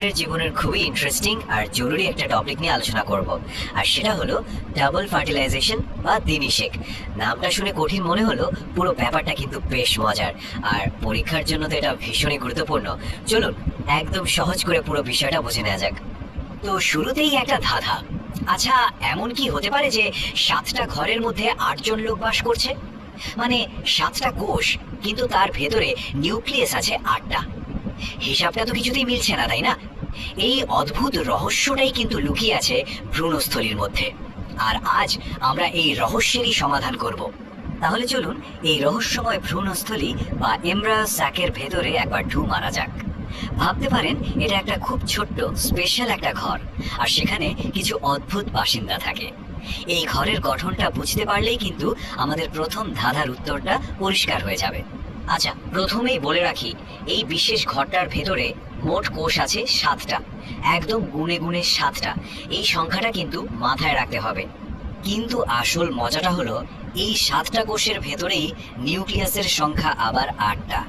জীবনের খুবই ইন্টারেস্টিং আর জরুরি একটা টপিক নিয়ে আলোচনা করব, আর সেটা হলো ডাবল ফার্টিলাইজেশন বা দ্বিনিষেক। নামটা শুনে কঠিন মনে হলো, পুরো ব্যাপারটা কিন্তু বেশ মজার, আর পরীক্ষার জন্য তো এটা ভীষণই গুরুত্বপূর্ণ। চলুন একদম সহজ করে পুরো বিষয়টা বুঝে নেওয়া যাক। তো শুরুতেই একটা ধাঁধা। আচ্ছা, এমন কি হতে পারে যে 7টা ঘরের মধ্যে 8জন লোক বাস করছে? মানে 7টা কোষ, কিন্তু তার ভেতরে নিউক্লিয়াস আছে 8টা। হিসাবটা তো কিছুতেই মিলছে না, তাই না? এই অদ্ভুত রহস্যটাই কিন্তু লুকিয়ে আছে ভ্রূণস্থলীর মধ্যে, আর আজ আমরা এই রহস্যেরই সমাধান করব। তাহলে চলুন এই রহস্যময় ভ্রূণস্থলী বা এমব্রায়ো স্যাকের ভেতরে একবার ঢু মারা যাক। ভাবতে পারেন এটা একটা খুব ছোট্ট স্পেশাল একটা ঘর, আর সেখানে কিছু অদ্ভুত বাসিন্দা থাকে। এই ঘরের গঠনটা বুঝতে পারলেই কিন্তু আমাদের প্রথম ধাঁধার উত্তরটা পরিষ্কার হয়ে যাবে। আচ্ছা, প্রথমেই বলে রাখি, এই বিশেষ ঘরটার ভেতরে মোট কোষ আছে 7টা, একদম গুনে গুনে 7টা। এই সংখ্যাটা কিন্তু মাথায় রাখতে হবে। কিন্তু আসল মজাটা হলো, এই 7টা কোষের ভেতরেই নিউক্লিয়াসের সংখ্যা আবার 8টা।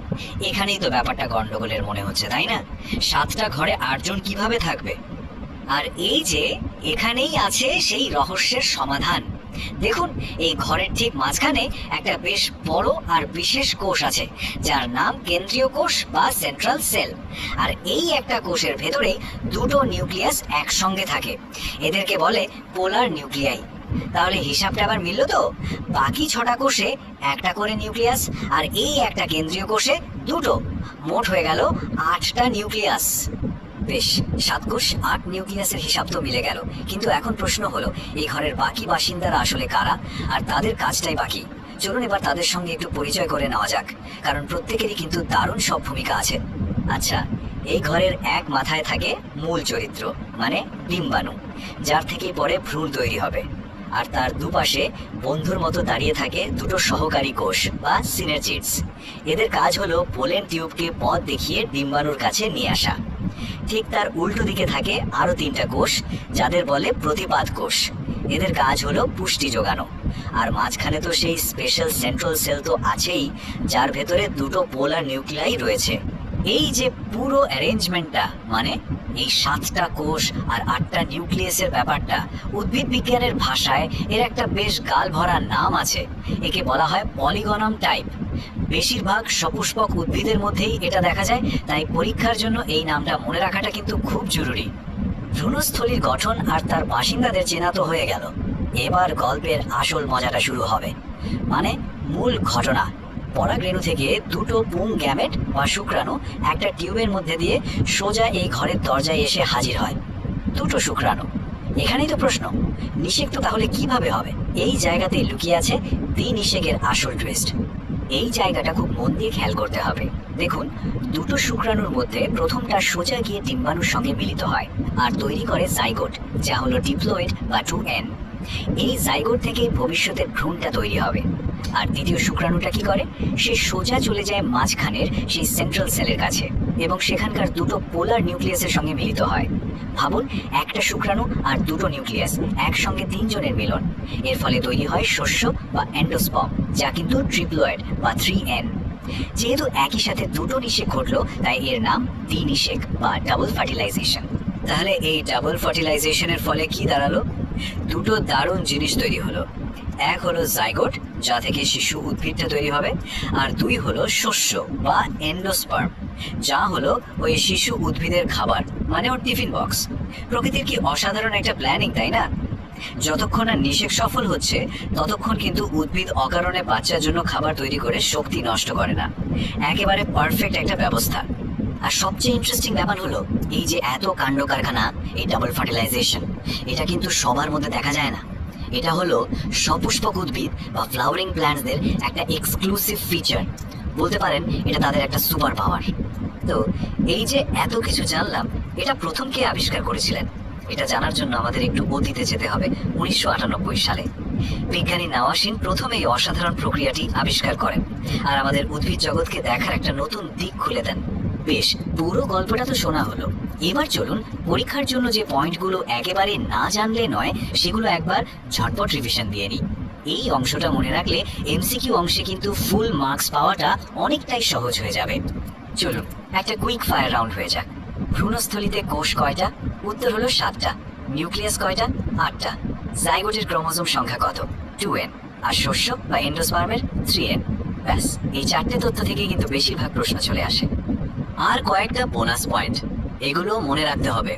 এখানেই তো ব্যাপারটা গন্ডগোলের মনে হচ্ছে, তাই না? 7টা ঘরে 8জন কিভাবে থাকবে? আর এই যে এখানেই আছে সেই রহস্যের সমাধান। দেখুন, এই ঘরের ঠিক মাঝখানে একটা বেশ বড় আর বিশেষ কোষ আছে, যার নাম কেন্দ্রীয় কোষ বা সেন্ট্রাল সেল। আর এই একটা কোষের ভেতরে দুটো নিউক্লিয়াস একসঙ্গে থাকে, এদেরকে বলে পোলার নিউক্লিয়াই। তাহলে হিসাবটা আবার মিলল তো? বাকি 6টা কোষে একটা করে নিউক্লিয়াস, আর এই একটা কেন্দ্রীয় কোষে দুটো, মোট হয়ে গেল 8টা নিউক্লিয়াস। বেশ, 7 কোষ 8 নিউক্লিয়াসের হিসাব তো মিলে গেল। কিন্তু এখন প্রশ্ন হলো, এই ঘরের বাকি বাসিন্দারা আসলে কারা, আর তাদের কাজটাই বাকি। চলুন এবার তাদের সঙ্গে একটু পরিচয় করে নেওয়া যাক, কারণ প্রত্যেকেরই কিন্তু দারুণ সব ভূমিকা আছে। আচ্ছা, এই ঘরের এক মাথায় থাকে মূল চরিত্র, মানে ডিম্বাণু, যার থেকে পরে ভ্রূণ তৈরি হবে। আর তার দুপাশে বন্ধুর মতো দাঁড়িয়ে থাকে দুটো সহকারী কোষ বা সিনার্জিডস। এদের কাজ হলো পোলেন টিউবকে পথ দেখিয়ে ডিম্বাণুর কাছে নিয়ে আসা। ঠিক তার উল্টো দিকে থাকে আরো 3টা কোষ, যাদের বলে প্রতিপাদ কোষ। এদের কাজ হলো পুষ্টি যোগানো। আর মাঝখানে তো সেই স্পেশাল সেন্ট্রাল সেল তো আছেই, যার ভেতরে দুটো পোলার নিউক্লিয়াই রয়েছে। এই যে পুরো অ্যারেঞ্জমেন্টটা, মানে এই 7টা কোষ আর 8টা নিউক্লিয়াসের ব্যাপারটা, উদ্ভিদ বিজ্ঞানের ভাষায় এর একটা বেশ গাল ভরা নাম আছে। একে বলা হয় পলিগনম টাইপ। বেশিরভাগ সপুষ্পক উদ্ভিদের মধ্যেই এটা দেখা যায়, তাই পরীক্ষার জন্য এই নামটা মনে রাখাটা কিন্তু খুব জরুরি। ভ্রূণস্থলীর গঠন আর তার বাসিন্দাদের চেনা তো হয়ে গেল। এবার গল্পের আসল মজাটা শুরু হবে, মানে মূল ঘটনা। পরাগরেণু থেকে দুটো পুং গ্যামেট বা শুক্রাণু একটা টিউবের মধ্যে দিয়ে সোজা এই ঘরের দরজায় এসে হাজির হয়। দুটো শুক্রাণু। এখানেই তো প্রশ্ন, নিষেক তো তাহলে কিভাবে হবে? এই জায়গাতেই লুকিয়ে আছে দ্বিনিষেকের আসল টুইস্ট। এই জায়গাটা খুব মন দিয়ে খেয়াল করতে হবে। দেখুন, দুটো শুক্রাণুর মধ্যে প্রথমটা সোজা গিয়ে ডিম্বাণুর সঙ্গে মিলিত হয় আর তৈরি করে জাইগোট, যা হলো ডিপ্লয়েড বা 2n। এই জাইগোট থেকে ভবিষ্যতের ভ্রূণটা তৈরি হবে। আর দ্বিতীয় শুক্রাণুটা কি করে? সে সোজা চলে যায় মাঝখানের সেই সেন্ট্রাল সেলের কাছে এবং সেখানকার দুটো পোলার নিউক্লিয়াসের সঙ্গে মিলিত হয়। ভাবুন, একটা শুক্রাণু আর দুটো নিউক্লিয়াস একসঙ্গে 3জনের মিলন। এর ফলে তৈরি হয় শস্য বা এন্ডোস্পার্ম, যা কিন্তু ট্রিপ্লয়েড বা 3n। যেহেতু একই সাথে দুটো নিষেক ঘটলো, তাই এর নাম দ্বিনিষেক বা ডাবল ফার্টিলাইজেশন। তাহলে এই ডাবল ফার্টিলাইজেশনের ফলে কি দাঁড়ালো? দুটো দারুণ জিনিস তৈরি হলো। এক হলো জাইগোট, যা থেকে শিশু উদ্ভিদটা তৈরি হবে, আর 2 হলো শস্য বা এন্ডোস্পার্ম, যা হলো ওই শিশু উদ্ভিদের খাবার, মানে ওর টিফিন বক্স। প্রকৃতির কি অসাধারণ একটা প্ল্যানিং, তাই না? যতক্ষণ না নিষেক সফল হচ্ছে, ততক্ষণ কিন্তু উদ্ভিদ অকারণে বাচ্চার জন্য খাবার তৈরি করে শক্তি নষ্ট করে না। একেবারে পারফেক্ট একটা ব্যবস্থা। আর সবচেয়ে ইন্টারেস্টিং ব্যাপার হলো, এই যে এত কাণ্ড কারখানা, এই ডাবল ফার্টিলাইজেশন, এটা কিন্তু সবার মধ্যে দেখা যায় না। এটা হলো সপুষ্পক উদ্ভিদ বা ফ্লাওয়ারিং প্ল্যান্টসদের একটা এক্সক্লুসিভ ফিচার। বলতে পারেন এটা তাদের একটা সুপার পাওয়ার। তো এই যে এত কিছু জানলাম, এটা প্রথম কে আবিষ্কার করেছিলেন? এটা জানার জন্য আমাদের একটু অতীতে যেতে হবে, 1998 সালে। বিজ্ঞানী নাওয়াসিন প্রথম এই অসাধারণ প্রক্রিয়াটি আবিষ্কার করেন, আর আমাদের উদ্ভিদ জগৎকে দেখার একটা নতুন দিক খুলে দেন। বেশ, পুরো গল্পটা তো শোনা হলো। এবার চলুন পরীক্ষার জন্য যে পয়েন্টগুলো একেবারে না জানলে নয়, সেগুলো একবার ঝটপট রিভিশন দিয়ে নিই। এই অংশটা মনে রাখলে এমসিকিউ অংশে কিন্তু ফুল মার্কস পাওয়াটা অনেকটাই সহজ হয়ে যাবে। চলুন একটা কুইক ফায়ার রাউন্ড হয়ে যাক। ভ্রূণস্থলিতে কোষ কয়টা? উত্তর হলো 7টা। নিউক্লিয়াস কয়টা? 8টা। জাইগোটের ক্রোমোজোম সংখ্যা কত? 2n। আর শস্য বা এন্ডোস্পার্মের 3n। ব্যাস, এই 4টে তথ্য থেকে কিন্তু বেশিরভাগ প্রশ্ন চলে আসে। আর কয়েকটা বোনাস পয়েন্ট, এগুলো মনে রাখতে হবে।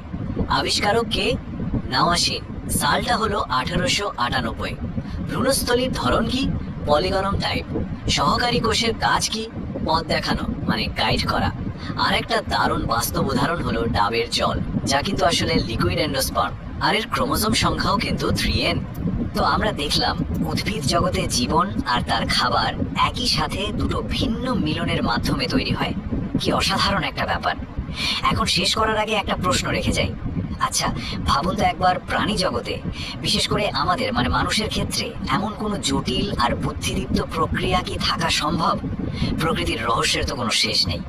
আবিষ্কারক কে? নাওয়াসিন। সালটা হলো 1898। ভ্রূণস্থলীর ধরন কি? পলিগনম টাইপ। সহকারী কোষের কাজ কি? পথ দেখানো, মানে গাইড করা। আর একটা দারুণ বাস্তব উদাহরণ হলো ডাবের জল, যা কিন্তু আসলে লিকুইড এন্ডোস্পার্ম। আর এর ক্রোমোজোম সংখ্যাও কিন্তু 3n। তো আমরা দেখলাম উদ্ভিদ জগতে জীবন আর তার খাবার একই সাথে দুটো ভিন্ন মিলনের মাধ্যমে তৈরি হয়। কি অসাধারণ একটা ব্যাপার। এখন শেষ করার আগে একটা প্রশ্ন রেখে যাই। আচ্ছা, ভাবুন তো একবার, প্রাণী জগতে, বিশেষ করে আমাদের মানে মানুষের ক্ষেত্রে এমন কোনো জটিল আর বুদ্ধিদীপ্ত প্রক্রিয়া কি থাকা সম্ভব? প্রকৃতির রহস্যের তো কোনো শেষ নেই।